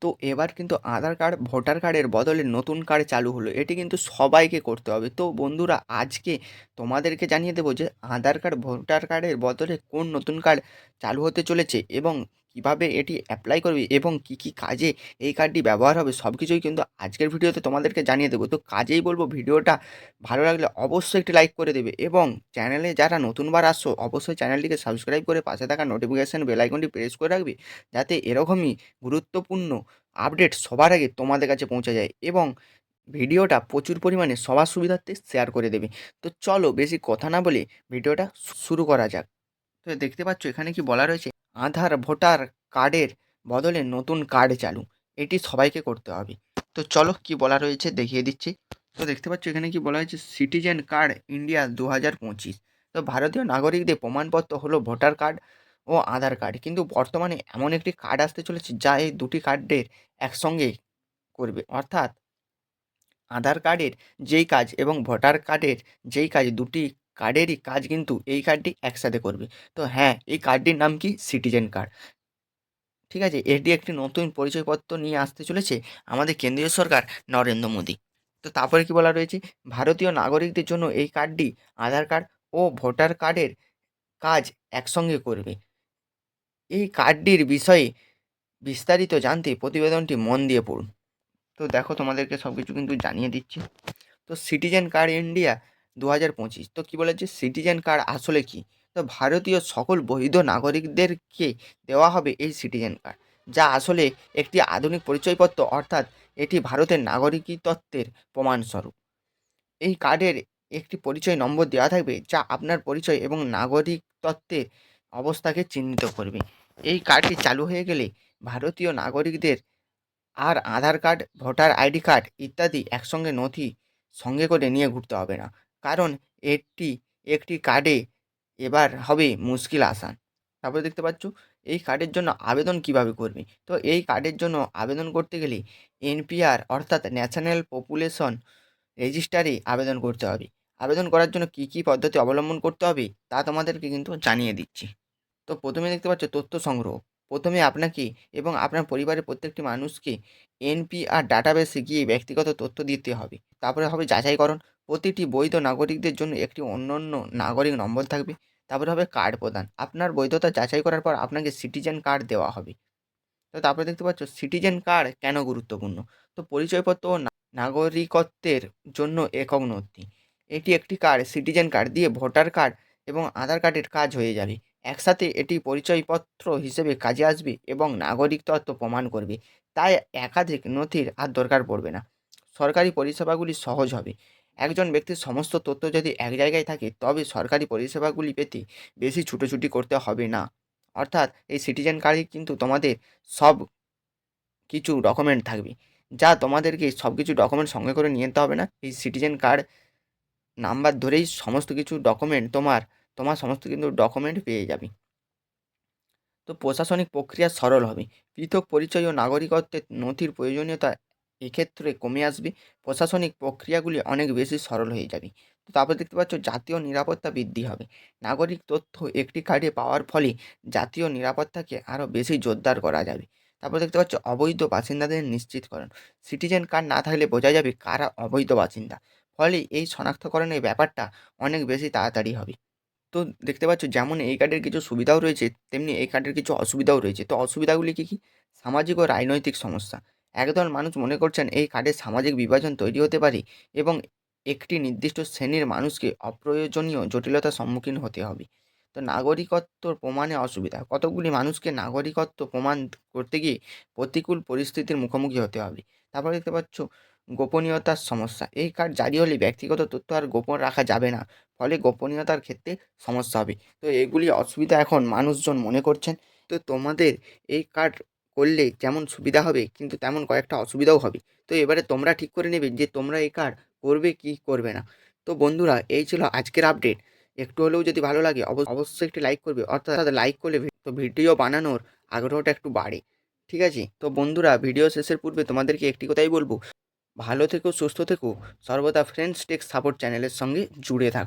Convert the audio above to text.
তো এবার কিন্তু আধার কার্ড ভোটার কার্ডের বদলে নতুন কার্ড চালু হলো। এটি কিন্তু সবাইকে করতে হবে। তো বন্ধুরা আজকে তোমাদেরকে জানিয়ে দেবো যে আধার কার্ড ভোটার কার্ডের বদলে কোন নতুন কার্ড চালু হতে চলেছে এবং কিভাবে এটি অ্যাপ্লাই করবে এবং কি কাজে এই কার্ডটি ব্যবহার হবে সব কিছুই কিন্তু আজকের ভিডিওতে তোমাদেরকে জানিয়ে দেবো। তো কাজেই বলবো ভিডিওটা ভালো লাগলে অবশ্যই একটি লাইক করে দেবে এবং চ্যানেলে যারা নতুনবার আসছো অবশ্যই চ্যানেলটিকে সাবস্ক্রাইব করে পাশে থাকা নোটিফিকেশান বেল আইকনটি প্রেস করে রাখবে, যাতে এরকমই গুরুত্বপূর্ণ আপডেট সবার আগে তোমাদের কাছে পৌঁছে যায় এবং ভিডিওটা প্রচুর পরিমাণে সবার সুবিধার্থে শেয়ার করে দেবে। তো চলো বেশি কথা না বলে ভিডিওটা শুরু করা যাক। তো দেখতে পাচ্ছ এখানে কি বলা রয়েছে, আধার ভোটার কার্ডের বদলে নতুন কার্ড চালু, এটি সবাইকে করতে হবে। তো চলো কি বলা রয়েছে দেখিয়ে দিচ্ছি। তো দেখতে পাচ্ছ এখানে কি বলা হয়েছে, সিটিজেন কার্ড ইন্ডিয়া 2025। তো ভারতীয় নাগরিকদের প্রমাণপত্র হলো ভোটার কার্ড ও আধার কার্ড, কিন্তু বর্তমানে এমন একটি কার্ড আসতে চলেছে যা এই দুটি কার্ডের একসঙ্গে করবে, অর্থাৎ আধার কার্ডের যেই কাজ এবং ভোটার কার্ডের যেই কাজ, দুটি কার্ডেরই কাজ কিন্তু এই কার্ডটি একসাথে করবে। তো হ্যাঁ, এই কার্ডটির নাম কি, সিটিজেন কার্ড। ঠিক আছে, এটি একটি নতুন পরিচয়পত্র নিয়ে আসতে চলেছে আমাদের কেন্দ্রীয় সরকার নরেন্দ্র মোদী। তো তারপরে কি বলা রয়েছে, ভারতীয় নাগরিকদের জন্য এই কার্ডটি আধার কার্ড ও ভোটার কার্ডের কাজ একসঙ্গে করবে। এই কার্ডটির বিষয়ে বিস্তারিত জানতে প্রতিবেদনটি মন দিয়ে পড়ুন। তো দেখো তোমাদেরকে সব কিছু কিন্তু জানিয়ে দিচ্ছি। তো সিটিজেন কার্ড ইন্ডিয়া 2025। তো কী বলেছে, সিটিজেন কার্ড আসলে কি? তো ভারতীয় সকল বৈধ নাগরিকদেরকে দেওয়া হবে এই সিটিজেন কার্ড, যা আসলে একটি আধুনিক পরিচয়পত্র, অর্থাৎ এটি ভারতের নাগরিকত্বের প্রমাণস্বরূপ। এই কার্ডের একটি পরিচয় নম্বর দেওয়া থাকবে যা আপনার পরিচয় এবং নাগরিকত্বের অবস্থাকে চিহ্নিত করবে। এই কার্ডটি চালু হয়ে গেলে ভারতীয় নাগরিকদের আর আধার কার্ড, ভোটার আইডি কার্ড ইত্যাদি একসঙ্গে নথি সঙ্গে করে নিয়ে ঘুরতে হবে না, কারণ এটি একটি কার্ডে এবার হবে মুশকিল আসান। তারপরে দেখতে পাচ্ছ এই কার্ডের জন্য আবেদন কিভাবে করবে। তো এই কার্ডের জন্য আবেদন করতে গেলে এনপিআর অর্থাৎ ন্যাশনাল পপুলেশন রেজিস্টারে আবেদন করতে হবে। আবেদন করার জন্য কী পদ্ধতি অবলম্বন করতে হবে তা তোমাদেরকে কিন্তু জানিয়ে দিচ্ছি। তো প্রথমে দেখতে পাচ্ছ তথ্য সংগ্রহ। প্রথমে আপনাকে এবং আপনার পরিবারের প্রত্যেকটি মানুষকে এনপিআর ডাটাবেসে গিয়ে ব্যক্তিগত তথ্য দিতে হবে। তারপরে হবে যাচাইকরণ। প্রতিটি বৈধ নাগরিকদের জন্য একটি অনন্য নাগরিক নম্বর থাকবে। তারপরে হবে কার্ড প্রদান। আপনার বৈধতা যাচাই করার পর আপনাকে সিটিজেন কার্ড দেওয়া হবে। তো তারপরে দেখতে পাচ্ছ সিটিজেন কার্ড কেন গুরুত্বপূর্ণ। তো পরিচয়পত্র ও নাগরিকত্বের জন্য একক নথি। এটি একটি কার্ড, সিটিজেন কার্ড দিয়ে ভোটার কার্ড এবং আধার কার্ডের কাজ হয়ে যাবে একসাথে। এটি পরিচয়পত্র হিসেবে কাজে আসবে এবং নাগরিক তথ্য প্রমাণ করবে, তাই একাধিক নথির আর দরকার পড়বে না। সরকারি পরিষেবাগুলি সহজ হবে। একজন ব্যক্তির সমস্ত তথ্য যদি এক জায়গায় থাকে তবে সরকারি পরিষেবাগুলি পেতে বেশি ছুটোছুটি করতে হবে না। অর্থাৎ এই সিটিজেন কার্ডে কিন্তু তোমাদের সব কিছু ডকুমেন্ট থাকবে, যা তোমাদেরকে সব কিছু ডকুমেন্ট সঙ্গে করে নিয়ে যেতে হবে না। এই সিটিজেন কার্ড নাম্বার ধরেই সমস্ত কিছু ডকুমেন্ট তোমার সমস্ত কিন্তু ডকুমেন্ট পেয়ে যাবে। তো প্রশাসনিক প্রক্রিয়া সরল হবে। পৃথক পরিচয় ও নাগরিকত্বের নথির প্রয়োজনীয়তা এক্ষেত্রে কমে আসবে। প্রশাসনিক প্রক্রিয়াগুলি অনেক বেশি সরল হয়ে যাবে। তো তারপর দেখতে পাচ্ছ জাতীয় নিরাপত্তা বৃদ্ধি হবে। নাগরিক তথ্য একটি কার্ডে পাওয়ার ফলে জাতীয় নিরাপত্তাকে আরও বেশি জোরদার করা যাবে। তারপর দেখতে পাচ্ছ অবৈধ বাসিন্দাদের নিশ্চিতকরণ। সিটিজেন কার্ড না থাকলে বোঝা যাবে কারা অবৈধ বাসিন্দা, ফলে এই শনাক্তকরণের ব্যাপারটা অনেক বেশি তাড়াতাড়ি হবে। তো দেখতে পাচ্ছ যেমন এই কার্ডের কিছু সুবিধাও রয়েছে, তেমনি এই কার্ডের কিছু অসুবিধাও রয়েছে। তো অসুবিধাগুলি কী? সামাজিক ও রাজনৈতিক সমস্যা। একদল মানুষ মনে করছেন এই কার্ডের সামাজিক বিভাজন তৈরি হতে পারে এবং একটি নির্দিষ্ট শ্রেণীর মানুষকে অপ্রয়োজনীয় জটিলতার সম্মুখীন হতে হবে। তো নাগরিকত্ব প্রমাণে অসুবিধা। কতকগুলি মানুষকে নাগরিকত্ব প্রমাণ করতে গিয়ে প্রতিকূল পরিস্থিতির মুখোমুখি হতে হবে। তারপরে দেখতে পাচ্ছ গোপনীয়তার সমস্যা। এই কার্ড জারি হলে ব্যক্তিগত তথ্য আর গোপন রাখা যাবে না, ফলে গোপনীয়তার ক্ষেত্রে সমস্যা হবে। তো এগুলি অসুবিধা এখন মানুষজন মনে করছেন। তো তোমাদের এই কার্ড করলে যেমন সুবিধা হবে কিন্তু তেমন কয়েকটা অসুবিধাও হবে। তো এবারে তোমরা ঠিক করে নেবে যে তোমরা এই কার্ড করবে কি করবে না। তো বন্ধুরা এই ছিল আজকের আপডেট। একটু হলেও যদি ভালো লাগে অবশ্যই একটি লাইক করবে, অর্থাৎ লাইক করলে তো ভিডিও বানানোর আগ্রহটা একটু বাড়ে। ঠিক আছে, তো বন্ধুরা ভিডিও শেষের পূর্বে তোমাদেরকে একটি কথাই বলবো, ভালো থেকো, সুস্থ থেকো, সর্বদা ফ্রেন্ডস টেক সাপোর্ট চ্যানেলের সঙ্গে জুড়ে থাকো।